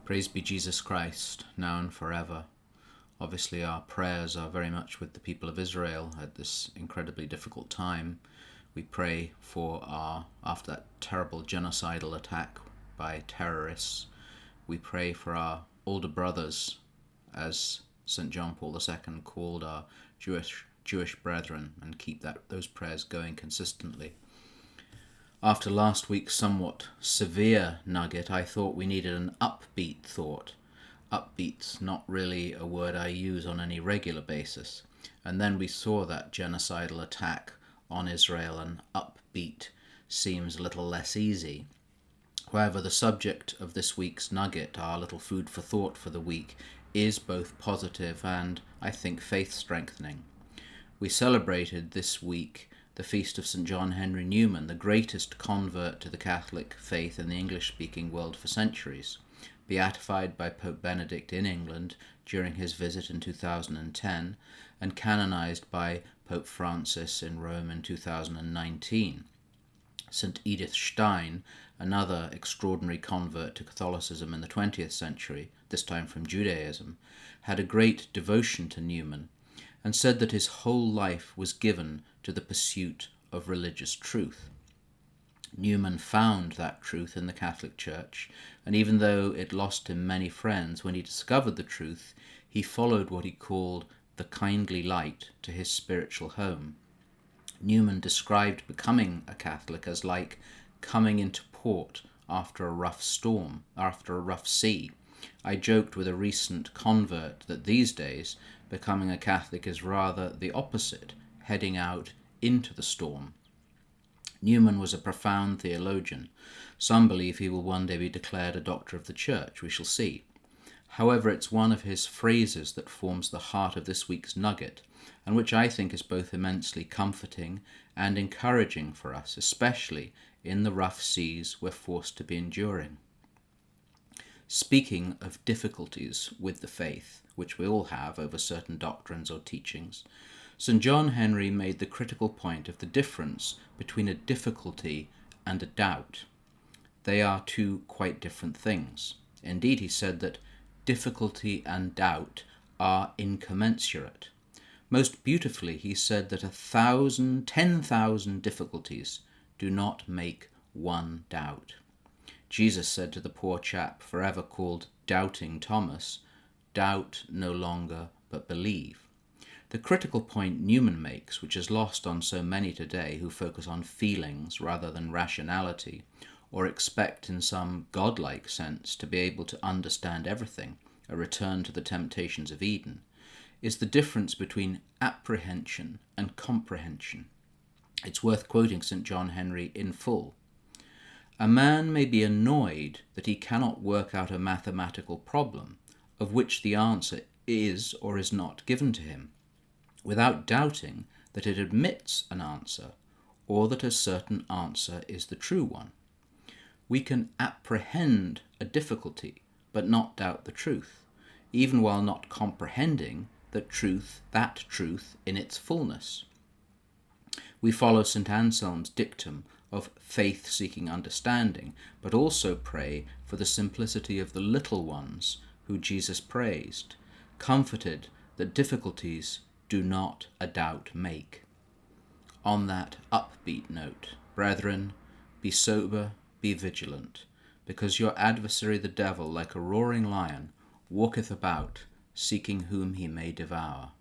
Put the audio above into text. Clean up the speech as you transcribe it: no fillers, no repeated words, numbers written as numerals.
Praise be Jesus Christ, now and forever. Obviously, our prayers are very much with the people of Israel at this incredibly difficult time. We pray for after that terrible genocidal attack by terrorists, we pray for our older brothers, as St. John Paul II called our Jewish brethren, and keep those prayers going consistently. After last week's somewhat severe nugget, I thought we needed an upbeat thought. Upbeat's not really a word I use on any regular basis. And then we saw that genocidal attack on Israel, and upbeat seems a little less easy. However, the subject of this week's nugget, our little food for thought for the week, is both positive and, I think, faith-strengthening. We celebrated this week the feast of St. John Henry Newman, the greatest convert to the Catholic faith in the English-speaking world for centuries, beatified by Pope Benedict in England during his visit in 2010, and canonized by Pope Francis in Rome in 2019. St. Edith Stein, another extraordinary convert to Catholicism in the 20th century, this time from Judaism, had a great devotion to Newman, and said that his whole life was given to the pursuit of religious truth. Newman found that truth in the Catholic Church, and even though it lost him many friends when he discovered the truth, he followed what he called the kindly light to his spiritual home. Newman described becoming a Catholic as like coming into port after a rough storm, after a rough sea. I joked with a recent convert that these days becoming a Catholic is rather the opposite, heading out into the storm. Newman was a profound theologian. Some believe he will one day be declared a doctor of the Church. We shall see. However, it's one of his phrases that forms the heart of this week's nugget, and which I think is both immensely comforting and encouraging for us, especially in the rough seas we're forced to be enduring. Speaking of difficulties with the faith, which we all have over certain doctrines or teachings, St. John Henry made the critical point of the difference between a difficulty and a doubt. They are two quite different things. Indeed, he said that difficulty and doubt are incommensurate. Most beautifully, he said that 10,000 difficulties do not make one doubt. Jesus said to the poor chap forever called Doubting Thomas, "Doubt no longer, but believe." The critical point Newman makes, which is lost on so many today who focus on feelings rather than rationality, or expect in some godlike sense to be able to understand everything, a return to the temptations of Eden, is the difference between apprehension and comprehension. It's worth quoting St. John Henry in full. "A man may be annoyed that he cannot work out a mathematical problem, of which the answer is or is not given to him, without doubting that it admits an answer, or that a certain answer is the true one. We can apprehend a difficulty, but not doubt the truth, even while not comprehending that truth in its fullness. We follow St. Anselm's dictum of faith-seeking understanding, but also pray for the simplicity of the little ones who Jesus praised, comforted that difficulties do not a doubt make." On that upbeat note, brethren, be sober, be vigilant, because your adversary the devil, like a roaring lion, walketh about, seeking whom he may devour.